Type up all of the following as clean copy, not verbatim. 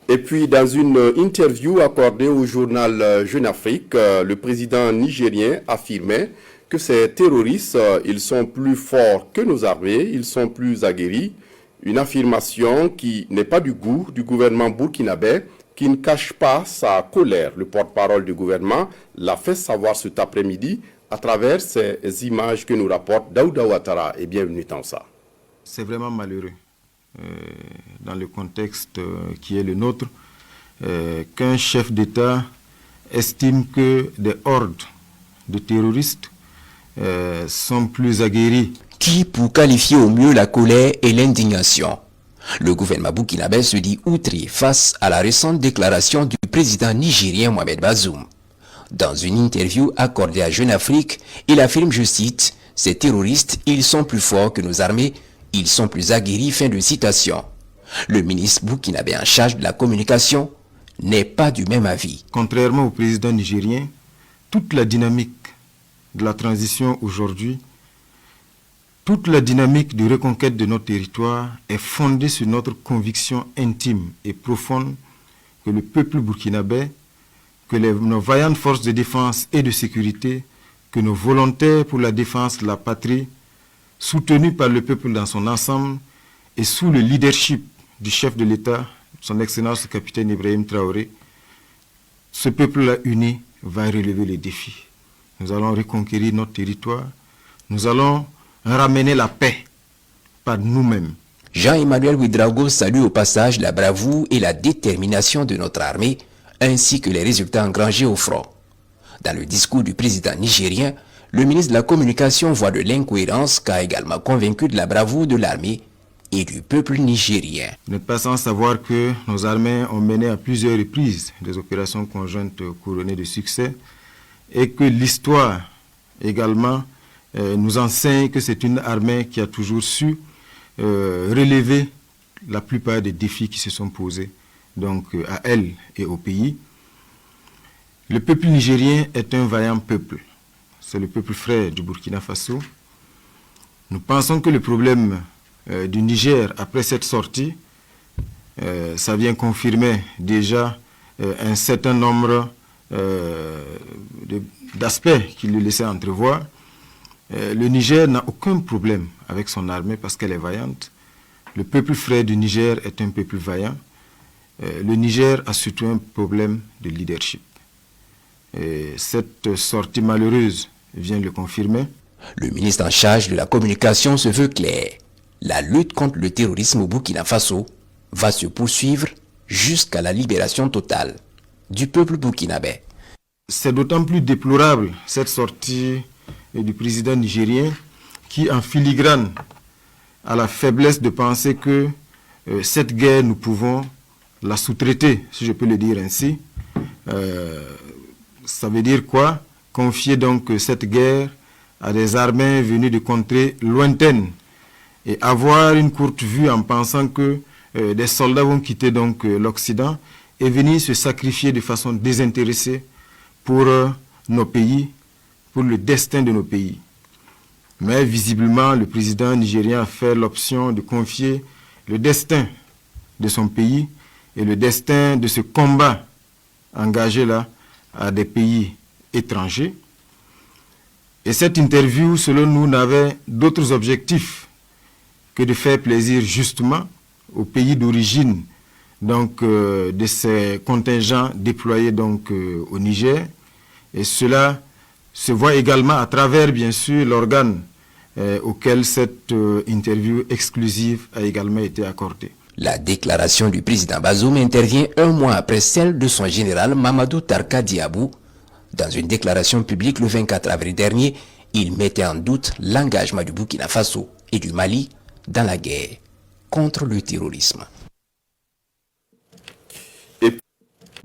Et puis, dans une interview accordée au journal Jeune Afrique, le président nigérien affirmait que ces terroristes, ils sont plus forts que nos armées, ils sont plus aguerris. Une affirmation qui n'est pas du goût du gouvernement burkinabé, qui ne cache pas sa colère. Le porte-parole du gouvernement l'a fait savoir cet après-midi à travers ces images que nous rapporte Daouda Ouattara. Et bienvenue dans ça. C'est vraiment malheureux, dans le contexte qui est le nôtre, qu'un chef d'État estime que des hordes de terroristes sont plus aguerris. Qui pour qualifier au mieux la colère et l'indignation. Le gouvernement burkinabé se dit outré face à la récente déclaration du président nigérien Mohamed Bazoum. Dans une interview accordée à Jeune Afrique, il affirme, je cite, « Ces terroristes, ils sont plus forts que nos armées, ils sont plus aguerris », fin de citation. Le ministre burkinabé en charge de la communication n'est pas du même avis. Contrairement au président nigérien, toute la dynamique de la transition aujourd'hui, toute la dynamique de reconquête de notre territoire est fondée sur notre conviction intime et profonde que le peuple burkinabé, que nos vaillantes forces de défense et de sécurité, que nos volontaires pour la défense de la patrie, soutenus par le peuple dans son ensemble et sous le leadership du chef de l'État, son Excellence le capitaine Ibrahim Traoré, ce peuple-là uni va relever les défis. Nous allons reconquérir notre territoire, nous allons ramener la paix par nous-mêmes. Jean-Emmanuel Ouedraogo salue au passage la bravoure et la détermination de notre armée, ainsi que les résultats engrangés au front. Dans le discours du président nigérien, le ministre de la Communication voit de l'incohérence car également convaincu de la bravoure de l'armée et du peuple nigérien. Vous n'êtes pas sans savoir que nos armées ont mené à plusieurs reprises des opérations conjointes couronnées de succès et que l'histoire également nous enseigne que c'est une armée qui a toujours su relever la plupart des défis qui se sont posés donc, à elle et au pays. Le peuple nigérien est un vaillant peuple. C'est le peuple frère du Burkina Faso. Nous pensons que le problème du Niger, après cette sortie, ça vient confirmer déjà un certain nombre d'aspects qui le laissaient entrevoir. Le Niger n'a aucun problème avec son armée parce qu'elle est vaillante. Le peuple frère du Niger est un peuple vaillant. Le Niger a surtout un problème de leadership. Et cette sortie malheureuse vient le confirmer. Le ministre en charge de la communication se veut clair. La lutte contre le terrorisme au Burkina Faso va se poursuivre jusqu'à la libération totale du peuple burkinabé. C'est d'autant plus déplorable cette sortie du président nigérien qui, en filigrane, a la faiblesse de penser que cette guerre, nous pouvons la sous-traiter, si je peux le dire ainsi. Ça veut dire quoi? Confier donc cette guerre à des armées venues de contrées lointaines et avoir une courte vue en pensant que des soldats vont quitter donc l'Occident et venir se sacrifier de façon désintéressée pour nos pays, pour le destin de nos pays. Mais visiblement, le président nigérien a fait l'option de confier le destin de son pays et le destin de ce combat engagé là à des pays étrangers. Et cette interview, selon nous, n'avait d'autres objectifs que de faire plaisir justement aux pays d'origine donc de ces contingents déployés donc au Niger. Et cela se voit également à travers, bien sûr, l'organe auquel cette interview exclusive a également été accordée. La déclaration du président Bazoum intervient un mois après celle de son général Mamadou Tarka Diabou. Dans une déclaration publique le 24 avril dernier, il mettait en doute l'engagement du Burkina Faso et du Mali dans la guerre contre le terrorisme.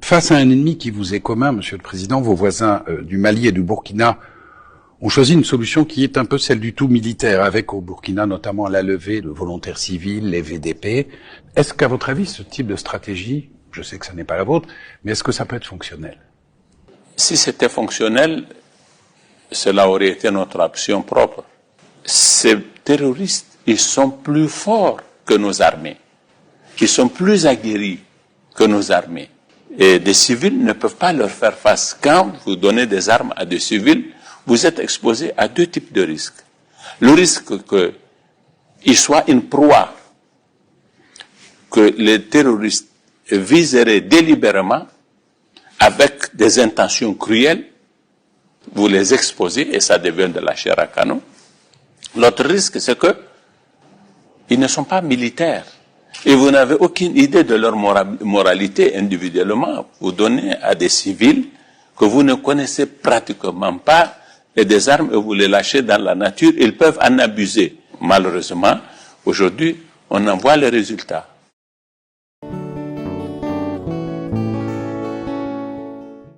Face à un ennemi qui vous est commun, Monsieur le Président, vos voisins du Mali et du Burkina ont choisi une solution qui est un peu celle du tout militaire, avec au Burkina notamment la levée de volontaires civils, les VDP. Est-ce qu'à votre avis, ce type de stratégie, je sais que ce n'est pas la vôtre, mais est-ce que ça peut être fonctionnel? Si c'était fonctionnel, cela aurait été notre option propre. Ces terroristes, ils sont plus forts que nos armées. Ils sont plus aguerris. que nos armées. Et des civils ne peuvent pas leur faire face. Quand vous donnez des armes à des civils, vous êtes exposé à deux types de risques. Le risque qu'ils soient une proie, que les terroristes viseraient délibérément avec des intentions cruelles, vous les exposez et ça devient de la chair à canon. L'autre risque, c'est que ils ne sont pas militaires et vous n'avez aucune idée de leur moralité individuellement. Vous donnez à des civils que vous ne connaissez pratiquement pas et des armes et vous les lâchez dans la nature, ils peuvent en abuser. Malheureusement, aujourd'hui, on en voit les résultats.